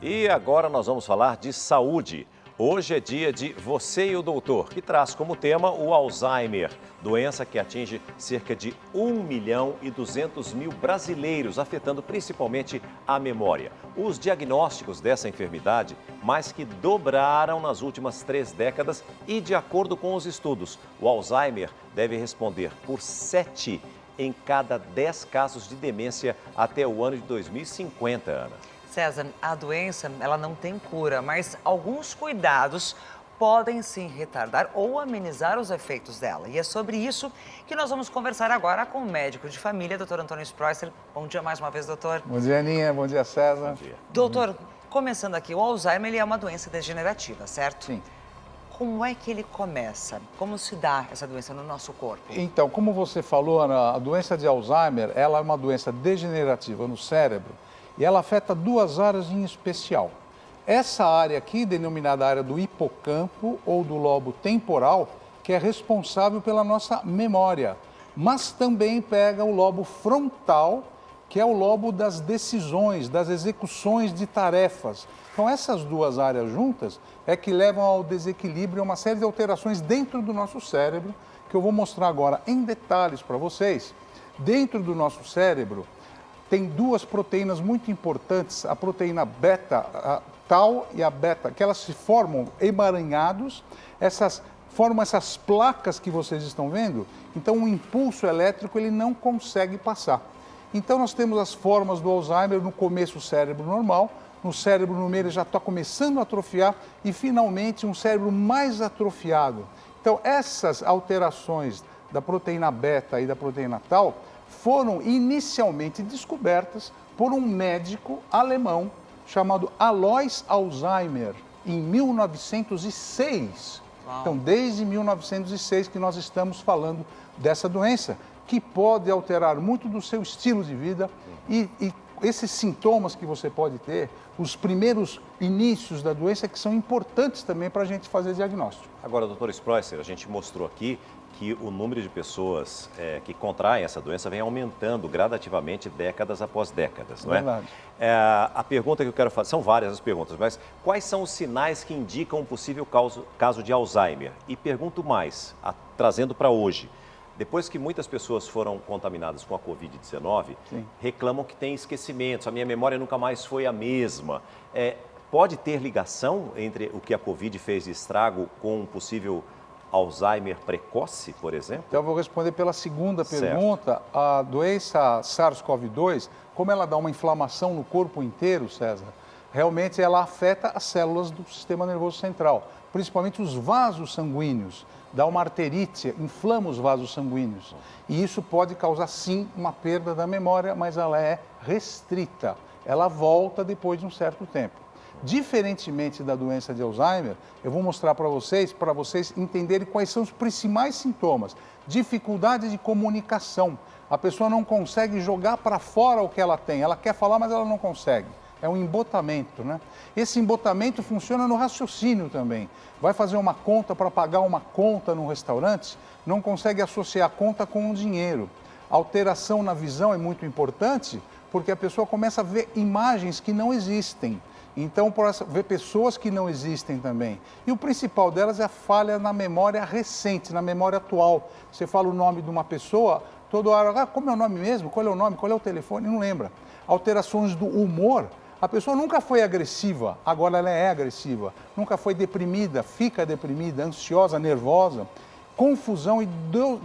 E agora nós vamos falar de saúde. Hoje é dia de Você e o Doutor, que traz como tema o Alzheimer, doença que atinge cerca de 1.200.000 brasileiros, afetando principalmente a memória. Os diagnósticos dessa enfermidade mais que dobraram nas últimas 3 décadas e, de acordo com os estudos, o Alzheimer deve responder por 7 em cada 10 casos de demência até o ano de 2050, Ana. César, a doença ela não tem cura, mas alguns cuidados podem sim retardar ou amenizar os efeitos dela. E é sobre isso que nós vamos conversar agora com o médico de família, Dr. Antônio Spreusser. Bom dia mais uma vez, doutor. Bom dia, Aninha. Bom dia, César. Bom dia. Doutor, começando aqui, o Alzheimer ele é uma doença degenerativa, certo? Sim. Como é que ele começa? Como se dá essa doença no nosso corpo? Então, como você falou, Ana, a doença de Alzheimer, ela é uma doença degenerativa no cérebro e ela afeta 2 áreas em especial. Essa área aqui, denominada área do hipocampo ou do lobo temporal, que é responsável pela nossa memória, mas também pega o lobo frontal, que é o lobo das decisões, das execuções de tarefas. Então, essas 2 áreas juntas é que levam ao desequilíbrio, a uma série de alterações dentro do nosso cérebro, que eu vou mostrar agora em detalhes para vocês. Dentro do nosso cérebro, tem 2 proteínas muito importantes, a proteína beta, a tal e a beta, que elas se formam emaranhados, formam essas placas que vocês estão vendo, então o impulso elétrico ele não consegue passar. Então nós temos as formas do Alzheimer, no começo o cérebro normal, no cérebro no meio ele já está começando a atrofiar e finalmente um cérebro mais atrofiado. Então essas alterações da proteína beta e da proteína tal foram inicialmente descobertas por um médico alemão chamado Alois Alzheimer, em 1906. Uau. Então, desde 1906 que nós estamos falando dessa doença, que pode alterar muito do seu estilo de vida e esses sintomas que você pode ter, os primeiros inícios da doença, que são importantes também para a gente fazer diagnóstico. Agora, doutor Spreusser, a gente mostrou aqui que o número de pessoas que contraem essa doença vem aumentando gradativamente décadas após décadas, não é? Verdade. A pergunta que eu quero fazer, são várias as perguntas, mas quais são os sinais que indicam um possível caso de Alzheimer? E pergunto mais, trazendo para hoje, depois que muitas pessoas foram contaminadas com a Covid-19, reclamam que tem esquecimentos, a minha memória nunca mais foi a mesma. Pode ter ligação entre o que a Covid fez de estrago com um possível Alzheimer precoce, por exemplo? Então, eu vou responder pela segunda pergunta. A doença SARS-CoV-2, como ela dá uma inflamação no corpo inteiro, César, realmente ela afeta as células do sistema nervoso central, principalmente os vasos sanguíneos. Dá uma arterite, inflama os vasos sanguíneos. E isso pode causar, sim, uma perda da memória, mas ela é restrita. Ela volta depois de um certo tempo. Diferentemente da doença de Alzheimer, eu vou mostrar para vocês entenderem quais são os principais sintomas. Dificuldade de comunicação. A pessoa não consegue jogar para fora o que ela tem. Ela quer falar, mas ela não consegue. É um embotamento, né? Esse embotamento funciona no raciocínio também. Vai fazer uma conta para pagar uma conta num restaurante, não consegue associar a conta com o dinheiro. Alteração na visão é muito importante, porque a pessoa começa a ver imagens que não existem. Então, por ver pessoas que não existem também. E o principal delas é a falha na memória recente, na memória atual. Você fala o nome de uma pessoa, toda hora, como é o nome mesmo? Qual é o nome? Qual é o telefone? Não lembra. Alterações do humor. A pessoa nunca foi agressiva, agora ela é agressiva. Nunca foi deprimida, fica deprimida, ansiosa, nervosa. Confusão e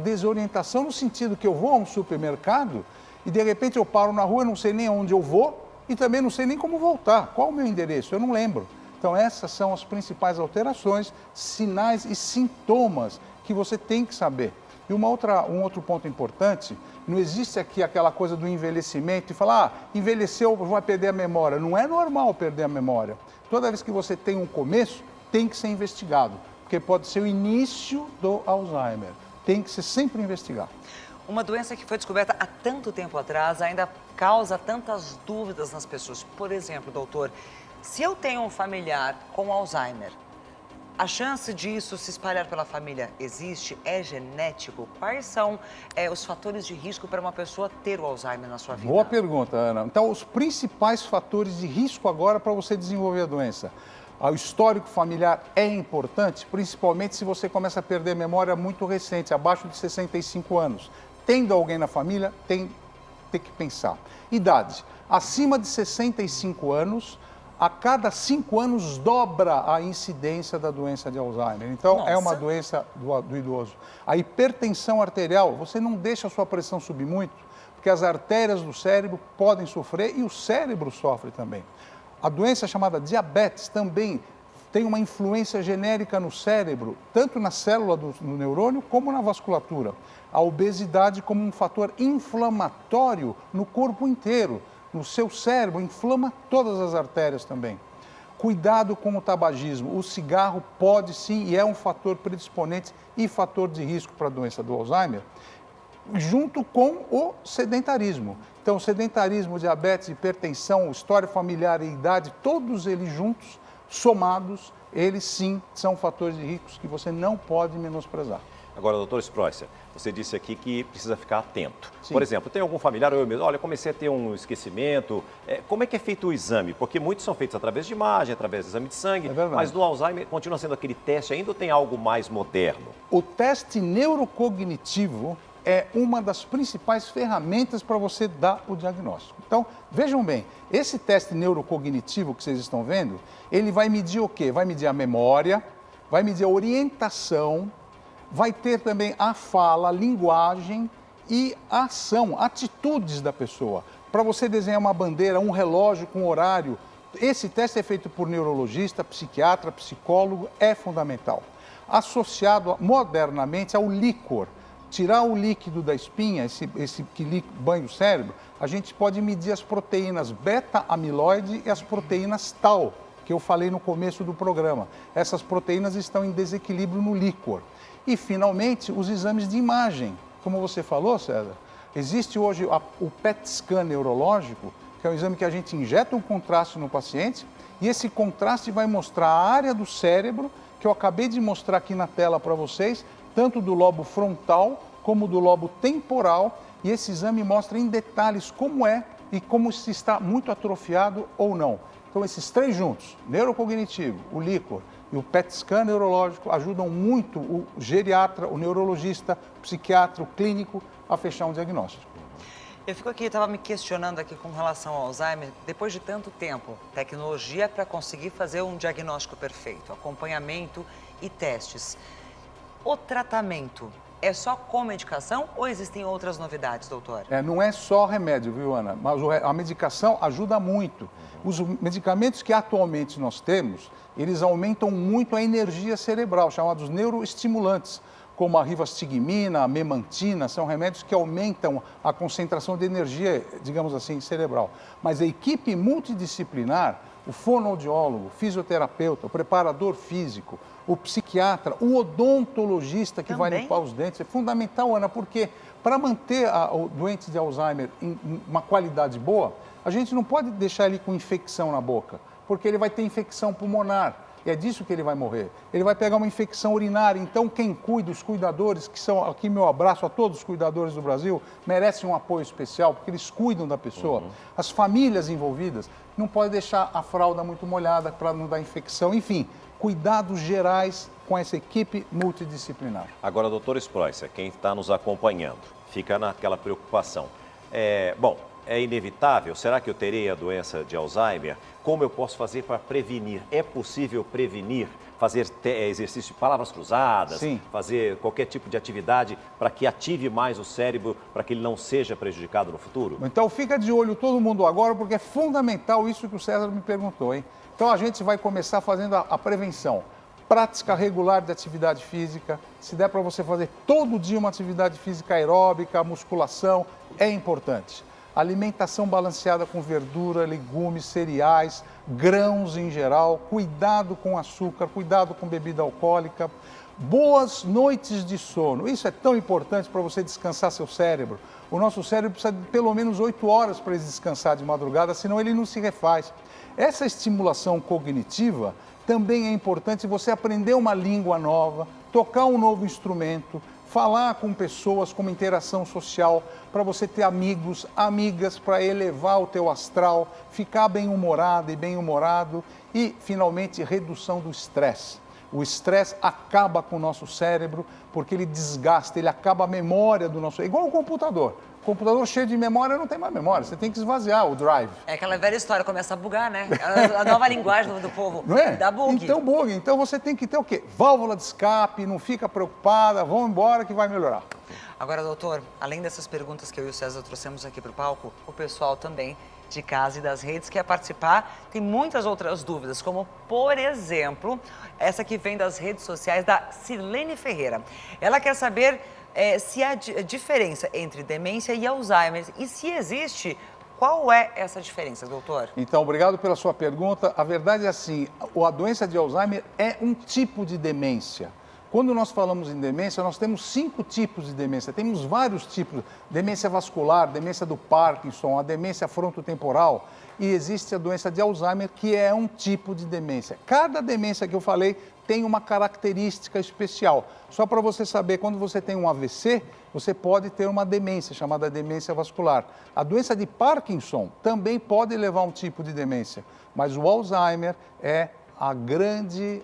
desorientação no sentido que eu vou a um supermercado e de repente eu paro na rua, não sei nem onde eu vou, e também não sei nem como voltar. Qual o meu endereço? Eu não lembro. Então, essas são as principais alterações, sinais e sintomas que você tem que saber. E um outro ponto importante, não existe aqui aquela coisa do envelhecimento e falar, envelheceu, vai perder a memória. Não é normal perder a memória. Toda vez que você tem um começo, tem que ser investigado, porque pode ser o início do Alzheimer. Tem que ser sempre investigado. Uma doença que foi descoberta há tanto tempo atrás ainda causa tantas dúvidas nas pessoas. Por exemplo, doutor, se eu tenho um familiar com Alzheimer, A chance disso se espalhar pela família existe? É genético? Quais são os fatores de risco para uma pessoa ter o Alzheimer na sua vida? Boa pergunta, Ana. Então, os principais fatores de risco agora para você desenvolver a doença. O histórico familiar é importante, principalmente se você começa a perder memória muito recente, abaixo de 65 anos. Tendo alguém na família, tem que pensar. Idade. Acima de 65 anos, a cada 5 anos dobra a incidência da doença de Alzheimer. Então, Nossa. É uma doença do idoso. A hipertensão arterial, você não deixa a sua pressão subir muito, porque as artérias do cérebro podem sofrer e o cérebro sofre também. A doença chamada diabetes também tem uma influência genérica no cérebro, tanto na célula do neurônio como na vasculatura. A obesidade como um fator inflamatório no corpo inteiro, no seu cérebro, inflama todas as artérias também. Cuidado com o tabagismo. O cigarro pode sim e é um fator predisponente e fator de risco para a doença do Alzheimer, junto com o sedentarismo. Então, sedentarismo, diabetes, hipertensão, história familiar e idade, todos eles juntos, somados, eles sim são fatores de risco que você não pode menosprezar. Agora, doutor Spreusser, você disse aqui que precisa ficar atento. Sim. Por exemplo, tem algum familiar, ou eu mesmo, olha, comecei a ter um esquecimento. Como é que é feito o exame? Porque muitos são feitos através de imagem, através de exame de sangue, mas no Alzheimer continua sendo aquele teste ainda ou tem algo mais moderno? O teste neurocognitivo é uma das principais ferramentas para você dar o diagnóstico. Então, vejam bem, esse teste neurocognitivo que vocês estão vendo, ele vai medir o quê? Vai medir a memória, vai medir a orientação, vai ter também a fala, a linguagem e a ação, atitudes da pessoa. Para você desenhar uma bandeira, um relógio com horário, esse teste é feito por neurologista, psiquiatra, psicólogo, é fundamental. Associado modernamente ao líquor. Tirar o líquido da espinha, esse que banha o cérebro, a gente pode medir as proteínas beta-amiloide e as proteínas tau, que eu falei no começo do programa. Essas proteínas estão em desequilíbrio no líquor. E, finalmente, os exames de imagem. Como você falou, César, existe hoje o PET scan neurológico, que é um exame que a gente injeta um contraste no paciente, e esse contraste vai mostrar a área do cérebro, que eu acabei de mostrar aqui na tela para vocês, tanto do lobo frontal como do lobo temporal, e esse exame mostra em detalhes como é e como se está muito atrofiado ou não. Então, esses três juntos, neurocognitivo, o líquor e o PET scan neurológico, ajudam muito o geriatra, o neurologista, o psiquiatra, o clínico a fechar um diagnóstico. Eu fico aqui, estava me questionando aqui com relação ao Alzheimer, depois de tanto tempo, tecnologia para conseguir fazer um diagnóstico perfeito, acompanhamento e testes. O tratamento é só com medicação ou existem outras novidades, doutor? Não é só remédio, viu, Ana? Mas a medicação ajuda muito. Os medicamentos que atualmente nós temos, eles aumentam muito a energia cerebral, chamados neuroestimulantes, como a rivastigmina, a memantina, são remédios que aumentam a concentração de energia, digamos assim, cerebral. Mas a equipe multidisciplinar, o fonoaudiólogo, o fisioterapeuta, o preparador físico, o psiquiatra, o odontologista que vai limpar os dentes, é fundamental, Ana, porque para manter o doente de Alzheimer em uma qualidade boa, a gente não pode deixar ele com infecção na boca, porque ele vai ter infecção pulmonar. E é disso que ele vai morrer. Ele vai pegar uma infecção urinária. Então, quem cuida, os cuidadores, que são aqui meu abraço a todos os cuidadores do Brasil, merecem um apoio especial, porque eles cuidam da pessoa. As famílias envolvidas não podem deixar a fralda muito molhada para não dar infecção. Enfim, cuidados gerais com essa equipe multidisciplinar. Agora, doutor Spreusser, quem está nos acompanhando, fica naquela preocupação. É inevitável? Será que eu terei a doença de Alzheimer? Como eu posso fazer para prevenir? É possível prevenir? Fazer exercício de palavras cruzadas? Sim. Fazer qualquer tipo de atividade para que ative mais o cérebro, para que ele não seja prejudicado no futuro? Então fica de olho todo mundo agora, porque é fundamental isso que o César me perguntou, hein? Então a gente vai começar fazendo a prevenção. Prática regular de atividade física. Se der para você fazer todo dia uma atividade física aeróbica, musculação, é importante. Alimentação balanceada com verdura, legumes, cereais, grãos em geral, cuidado com açúcar, cuidado com bebida alcoólica, boas noites de sono. Isso é tão importante para você descansar seu cérebro. O nosso cérebro precisa de pelo menos 8 horas para ele descansar de madrugada, senão ele não se refaz. Essa estimulação cognitiva também é importante você aprender uma língua nova, tocar um novo instrumento, falar com pessoas, como interação social, para você ter amigos, amigas, para elevar o teu astral, ficar bem-humorado e bem-humorado e, finalmente, redução do estresse. O estresse acaba com o nosso cérebro porque ele desgasta, ele acaba a memória do nosso... É igual o computador. O computador cheio de memória não tem mais memória, você tem que esvaziar o drive. É aquela velha história, começa a bugar, né? A nova linguagem do povo, Não é? dá bug. Então, bug. Então você tem que ter o quê? Válvula de escape, não fica preocupada, vamos embora que vai melhorar. Agora, doutor, além dessas perguntas que eu e o César trouxemos aqui para o palco, o pessoal também de casa e das redes quer participar. Tem muitas outras dúvidas, como, por exemplo, essa que vem das redes sociais da Silene Ferreira. Ela quer saber se há diferença entre demência e Alzheimer e se existe, qual é essa diferença, doutor? Então, obrigado pela sua pergunta. A verdade é assim, a doença de Alzheimer é um tipo de demência. Quando nós falamos em demência, nós temos 5 tipos de demência, temos vários tipos. Demência vascular, demência do Parkinson, a demência frontotemporal e existe a doença de Alzheimer, que é um tipo de demência. Cada demência que eu falei tem uma característica especial. Só para você saber, quando você tem um AVC, você pode ter uma demência, chamada demência vascular. A doença de Parkinson também pode levar a um tipo de demência, mas o Alzheimer é a grande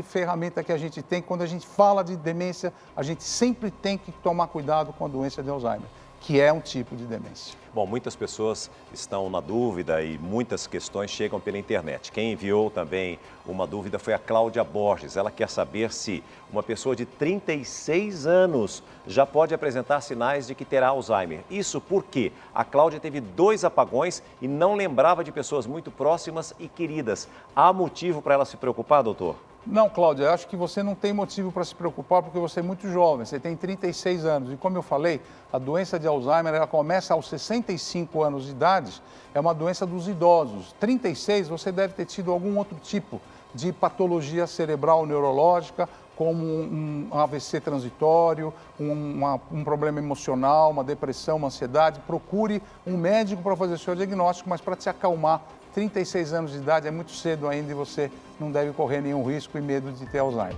ferramenta que a gente tem. Quando a gente fala de demência, a gente sempre tem que tomar cuidado com a doença de Alzheimer, que é um tipo de demência. Bom, muitas pessoas estão na dúvida e muitas questões chegam pela internet. Quem enviou também uma dúvida foi a Cláudia Borges. Ela quer saber se uma pessoa de 36 anos já pode apresentar sinais de que terá Alzheimer. Isso porque a Cláudia teve 2 apagões e não lembrava de pessoas muito próximas e queridas. Há motivo para ela se preocupar, doutor? Não, Cláudia, eu acho que você não tem motivo para se preocupar porque você é muito jovem, você tem 36 anos. E como eu falei, a doença de Alzheimer ela começa aos 65 anos de idade, é uma doença dos idosos. 36, você deve ter tido algum outro tipo de patologia cerebral neurológica, como um AVC transitório, um problema emocional, uma depressão, uma ansiedade. Procure um médico para fazer o seu diagnóstico, mas para te acalmar. 36 anos de idade é muito cedo ainda e você não deve correr nenhum risco e medo de ter Alzheimer.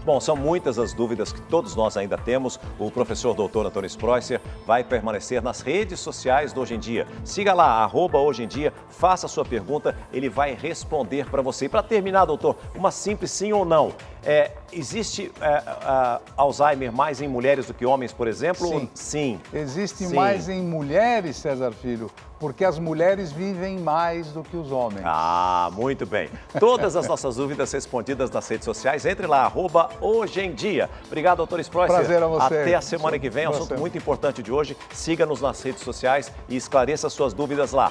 Bom, são muitas as dúvidas que todos nós ainda temos. O professor doutor Antônio Spreusser vai permanecer nas redes sociais do Hoje em Dia. Siga lá, @Hoje em Dia, faça a sua pergunta, ele vai responder para você. E para terminar, doutor, uma simples sim ou não. Existe Alzheimer mais em mulheres do que homens, por exemplo? Sim. Sim. Existe Sim. mais em mulheres, César Filho, porque as mulheres vivem mais do que os homens. Ah, muito bem. Todas as nossas dúvidas respondidas nas redes sociais. Entre lá, @Hoje em Dia. Obrigado, doutor Spreusser. Prazer a você. Até a semana que vem. Assunto muito importante de hoje. Siga-nos nas redes sociais e esclareça suas dúvidas lá.